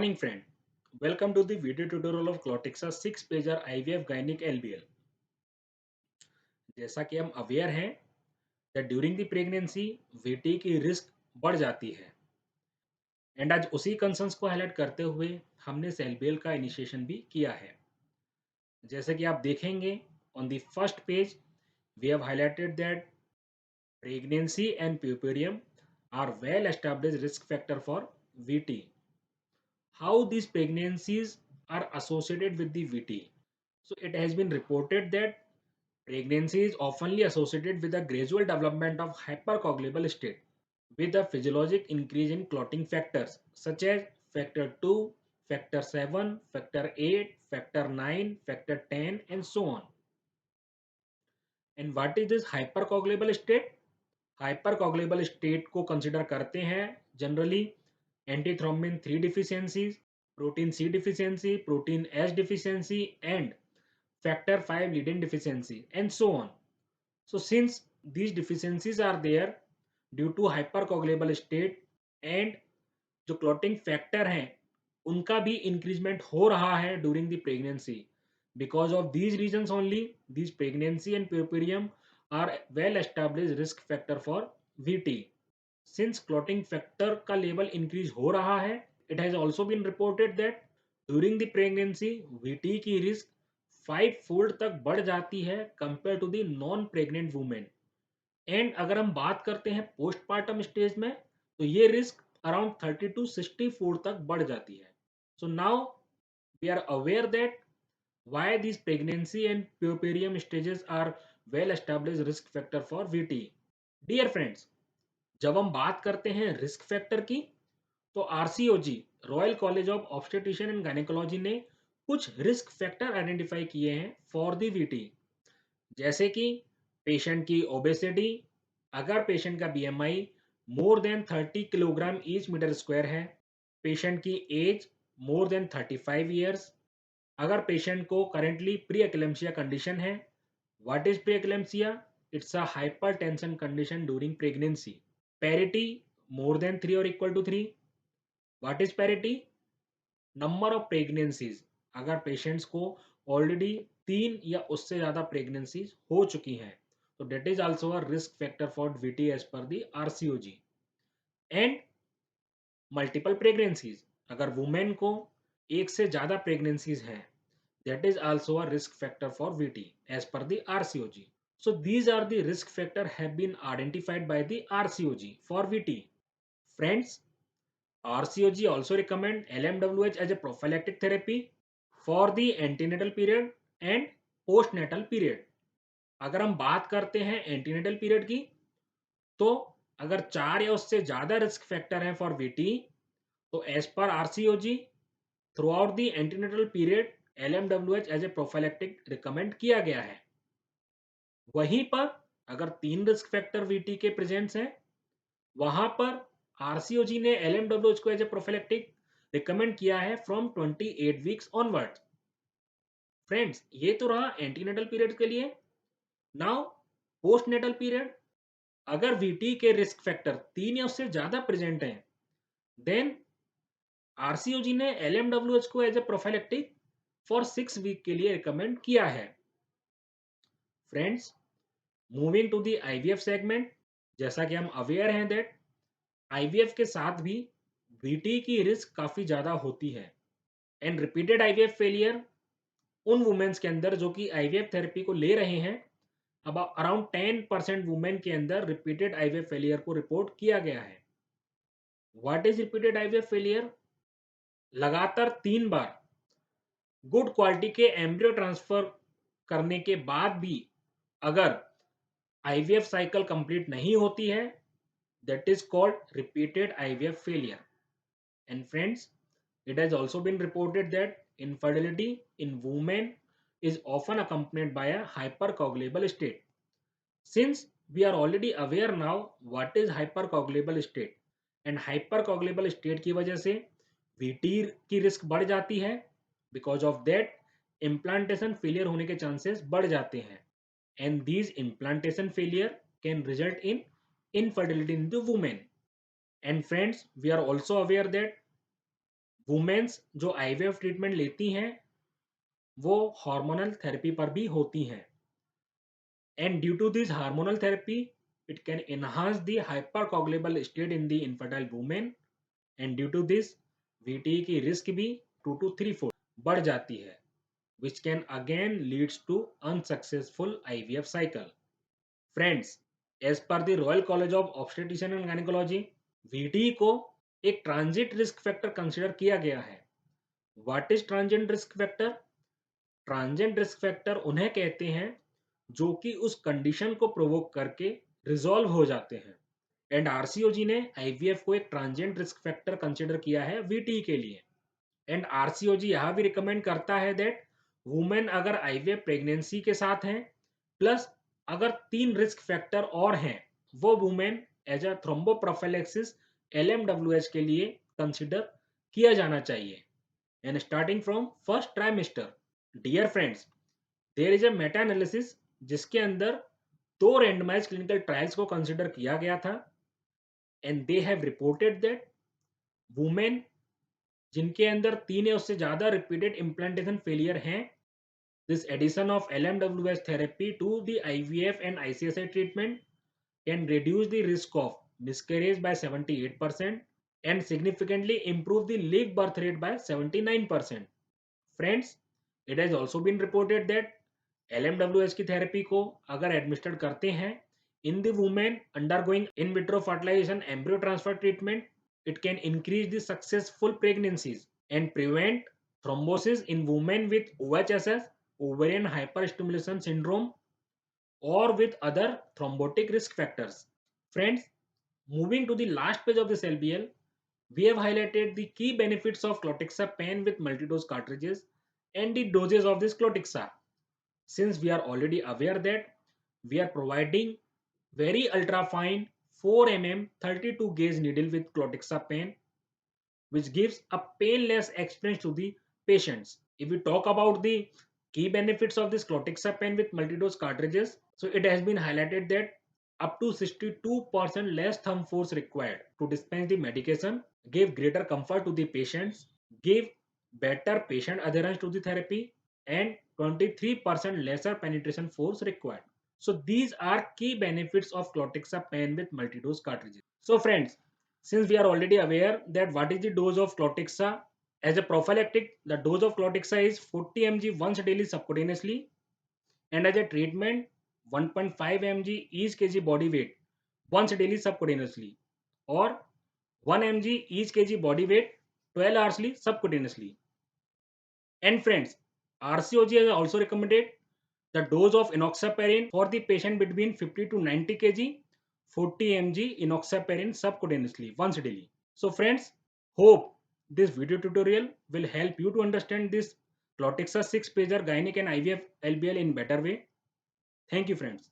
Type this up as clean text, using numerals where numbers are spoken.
morning, friend. Welcome to the video tutorial of Clotixa 6 pager IVF Gynec LBL. जैसा कि हम aware हैं that during the pregnancy VT की risk बढ़ जाती है एंड आज उसी कंसर्न्स को हाईलाइट करते हुए हमने इस LBL का इनिशिएशन भी किया है। जैसे कि आप देखेंगे on the first page we have highlighted that pregnancy and puerperium are well established risk factor for VT. How these pregnancies are associated with the VT? So it has been reported that pregnancy is oftenly associated with a gradual development of hypercoagulable state with a physiologic increase in clotting factors such as factor 2, factor 7, factor 8, factor 9, factor 10 and so on. And what is this hypercoagulable state? Hypercoagulable state को consider करते हैं generally antithrombin 3 deficiencies, protein C deficiency, protein S deficiency and factor 5 leading deficiency and so on. So since these deficiencies are there due to hypercoagulable state and जो clotting factor हैं उनका भी increasement हो रहा है during the pregnancy. Because of these reasons only these pregnancy and puerperium are well established risk factor for VT. Since clotting factor का level increase हो रहा है, it has also been reported that during the pregnancy VT की risk 5 fold तक बढ़ जाती है compare to the non pregnant women. And अगर हम बात करते हैं पोस्टपार्टम स्टेज में तो ये रिस्क अराउंड 30 टू 60 फोल्ड तक बढ़ जाती है। So now we are aware that why this pregnancy and puerperium stages are well established risk factor for VT. Dear friends, जब हम बात करते हैं रिस्क फैक्टर की तो RCOG Royal College of Obstetrician and Gynaecology ने कुछ रिस्क फैक्टर आइडेंटिफाई किए हैं फॉर दी वीटी। जैसे कि पेशेंट की ओबेसिटी, अगर पेशेंट का BMI more than 30 kilogram each metre square है, पेशेंट की एज मोर देन 35 ईयर्स, अगर पेशेंट को करेंटली प्री एक्लेम्सिया कंडीशन है। What is pre eclampsia? It's a hypertension condition during pregnancy. Parity more than 3 और equal to 3। What is parity? Number of pregnancies, अगर patients को already 3 या उससे ज्यादा pregnancies हो चुकी हैं तो that is also a risk factor for VT as पर the RCOG. And multiple pregnancies, अगर वुमेन को एक से ज्यादा प्रेगनेंसीज हैं that is also a risk factor for VT as per the RCOG. So these are the risk factor have been identified by the RCOG for VT. Friends, RCOG also recommend LMWH as a prophylactic therapy for the antenatal period and postnatal period. अगर हम बात करते हैं antenatal period की तो अगर 4 या उससे ज्यादा रिस्क फैक्टर हैं फॉर वीटी तो एज पर RCOG throughout the antenatal period LMWH as a prophylactic recommend किया गया है। वहीं पर अगर 3 रिस्क फैक्टर वीटी के प्रेजेंट्स हैं वहां पर आरसीओजी ने LMWH को एज ए प्रोफाइलेक्टिक रिकमेंड किया है फ्रॉम 28 वीक्स ऑनवर्ड। फ्रेंड्स, ये तो रहा एंटीनेटल पीरियड के लिए। नाउ पोस्टनेटल पीरियड, अगर वीटी के रिस्क फैक्टर 3 या उससे ज्यादा प्रेजेंट हैं देन आरसीओजी ने LMWH को as a prophylactic for 6 week के लिए रिकमेंड किया है। Friends, moving to the IVF segment, जैसा कि हम अवेयर हैं दैट आईवीएफ के साथ भी वीटी की रिस्क काफी ज्यादा होती है एंड रिपीटेड आईवीएफ फेलियर उन वुमेन्स के अंदर जो कि आईवीएफ थेरेपी को ले रहे हैं, अब अराउंड 10% वुमेन के अंदर रिपीटेड आईवीएफ फेलियर को रिपोर्ट किया गया है। What is repeated IVF failure? लगातार 3 बार गुड क्वालिटी के एम्ब्रियो ट्रांसफर करने के बाद भी अगर आईवीएफ साइकिल कंप्लीट नहीं होती है that is called repeated IVF failure. And friends, it has also been reported that infertility in women is often accompanied by a hypercoagulable state. Since we are already aware now what is hypercoagulable state and hypercoagulable state की वजह से VT की risk बढ़ जाती है, because of that implantation failure होने के chances बढ़ जाते हैं and these implantation failure can result in infertility in the women. And friends, we are also aware that womens जो आईवीएफ ट्रीटमेंट लेती हैं वो हार्मोनल थेरेपी पर भी होती हैं, and due to this hormonal therapy it can enhance the hypercoagulable state in the infertile women, and due to this VTE की risk भी 2 to 3 fold बढ़ जाती है, which can again leads to unsuccessful IVF cycle. Friends, as per the Royal College of Obstetrician and Gynecology, VTE को एक transit risk factor consider किया गया है. What is transit risk factor? Transit risk factor उन्हें कहते हैं जो कि उस कंडीशन को प्रोवोक करके रिजॉल्व हो जाते हैं, एंड आरसीओजी ने आईवीएफ को एक ट्रांजिएंट रिस्क फैक्टर कंसिडर किया है वीटी के लिए. एंड आरसीओजी यह भी रिकमेंड करता है दैट वुमेन अगर आईवीएफ प्रेगनेंसी के साथ हैं प्लस अगर 3 रिस्क फैक्टर और हैं वो वुमेन एज अ थ्रोम्बोप्रोफिलैक्सिस एलएमडब्ल्यूएच के लिए कंसिडर किया जाना चाहिए. And starting from first trimester, dear friends, there is a meta analysis जिसके अंदर 2 रैंडमाइज्ड क्लिनिकल ट्रायल्स को कंसिडर किया गया था, and they have reported that women जिनके अंदर 3 या उससे ज्यादा रिपीटेड इम्प्लांटेशन फेलियर हैं, this addition of LMWH therapy to the IVF and ICSI treatment can reduce the risk of miscarriage by 78% and significantly improve the live birth rate by 79%. Friends, it has also been reported that LMWH की therapy को अगर administer करते हैं in the women undergoing in vitro fertilization embryo transfer treatment, it can increase the successful pregnancies and prevent thrombosis in women with OHSS, ovarian hyperstimulation syndrome, or with other thrombotic risk factors. Friends, moving to the last page of this LBL, we have highlighted the key benefits of Clotixa pen with multi-dose cartridges and the doses of this Clotixa. Since we are already aware that we are providing very ultra fine 4 mm 32 gauge needle with Clotixa pen, which gives a painless experience to the patients. If we talk about the key benefits of this Clotixa pen with multi-dose cartridges, so it has been highlighted that up to 62% less thumb force required to dispense the medication, give greater comfort to the patients, give better patient adherence to the therapy, and 23% lesser penetration force required. So these are key benefits of Clotixa pen with multi-dose cartridges. So friends, since we are already aware that what is the dose of Clotixa, as a prophylactic, the dose of Clotixa is 40 mg once daily subcutaneously, and as a treatment 1.5 mg each kg body weight once daily subcutaneously, or 1 mg each kg body weight 12 hoursly subcutaneously. And friends, RCOG has also recommended the dose of enoxaparin for the patient between 50 to 90 kg, 40 mg enoxaparin subcutaneously once daily. So friends, hope this video tutorial will help you to understand this Clotixa 6-pager gynec and IVF LBL in better way. Thank you friends.